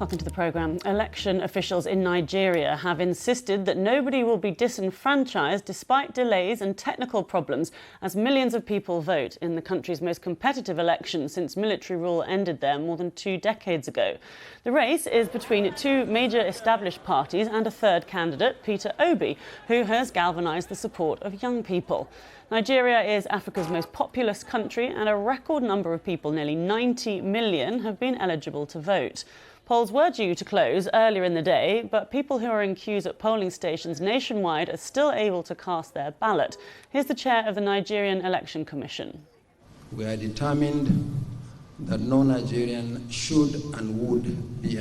Welcome to the programme. Election officials in Nigeria have insisted that nobody will be disenfranchised despite delays and technical problems as millions of people vote in the country's most competitive election since military rule ended there more than 2 decades ago. The race is between two major established parties and a third candidate, Peter Obi, who has galvanised the support of young people. Nigeria is Africa's most populous country and a record number of people, nearly 90 million, have been eligible to vote. Polls were due to close earlier in the day, but people who are in queues at polling stations nationwide are still able to cast their ballot. Here's the chair of the Nigerian Election Commission. We are determined that no Nigerian should and would be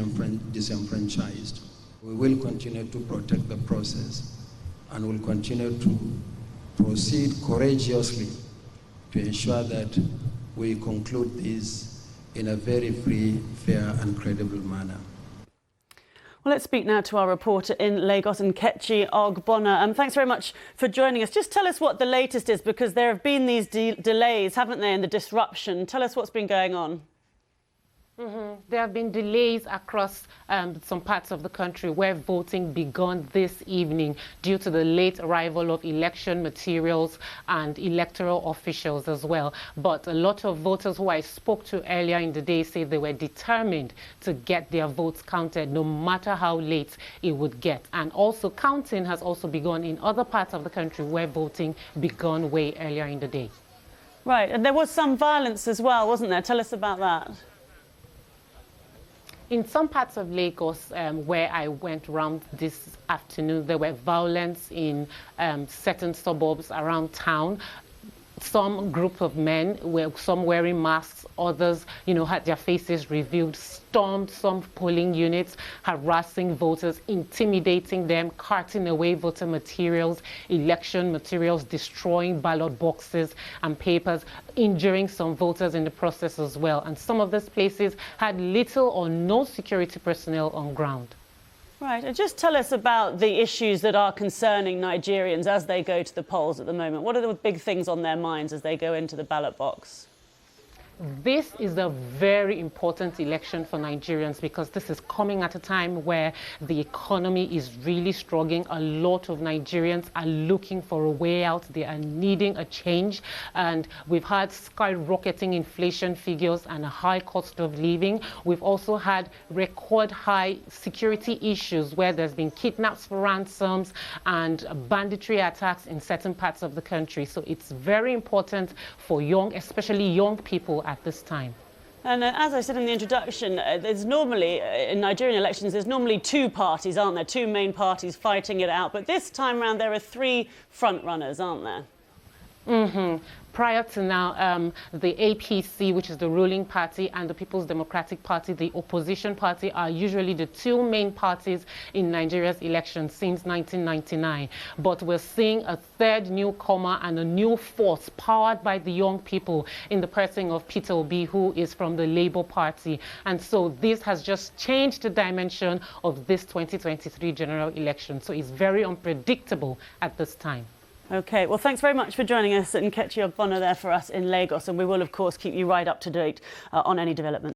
disenfranchised. We will continue to protect the process and will continue to proceed courageously to ensure that we conclude this in a very free, fair and credible manner. Well, let's speak now to our reporter in Lagos, Nkechi Ogbonna. Thanks very much for joining us. Just tell us what the latest is, because there have been these delays, haven't there, in the disruption. Tell us what's been going on. There have been delays across some parts of the country where voting began this evening due to the late arrival of election materials and electoral officials as well. But a lot of voters who I spoke to earlier in the day say they were determined to get their votes counted no matter how late it would get. And also counting has also begun in other parts of the country where voting began way earlier in the day. Right, and there was some violence as well, wasn't there? Tell us about that. In some parts of Lagos, where I went around this afternoon, there were violence in certain suburbs around town. Some group of men, some wearing masks, others, had their faces revealed, stormed some polling units, harassing voters, intimidating them, carting away voter materials, election materials, destroying ballot boxes and papers, injuring some voters in the process as well. And some of these places had little or no security personnel on ground. Right, and just tell us about the issues that are concerning Nigerians as they go to the polls at the moment. What are the big things on their minds as they go into the ballot box? This is a very important election for Nigerians because this is coming at a time where the economy is really struggling. A lot of Nigerians are looking for a way out. They are needing a change. And we've had skyrocketing inflation figures and a high cost of living. We've also had record high security issues where there's been kidnaps for ransoms and banditry attacks in certain parts of the country. So it's very important for especially young people at this time. And as I said in the introduction, there's normally, in Nigerian elections, there's normally 2 parties, aren't there? 2 main parties fighting it out. But this time around, there are 3 front runners, aren't there? Prior to now, the APC, which is the ruling party, and the People's Democratic Party, the opposition party, are usually the 2 main parties in Nigeria's elections since 1999. But we're seeing a third newcomer and a new force powered by the young people in the person of Peter Obi, who is from the Labour Party. And so this has just changed the dimension of this 2023 general election. So it's very unpredictable at this time. OK, well, thanks very much for joining us, Nkechi Ogbonna there for us in Lagos. And we will, of course, keep you right up to date on any developments.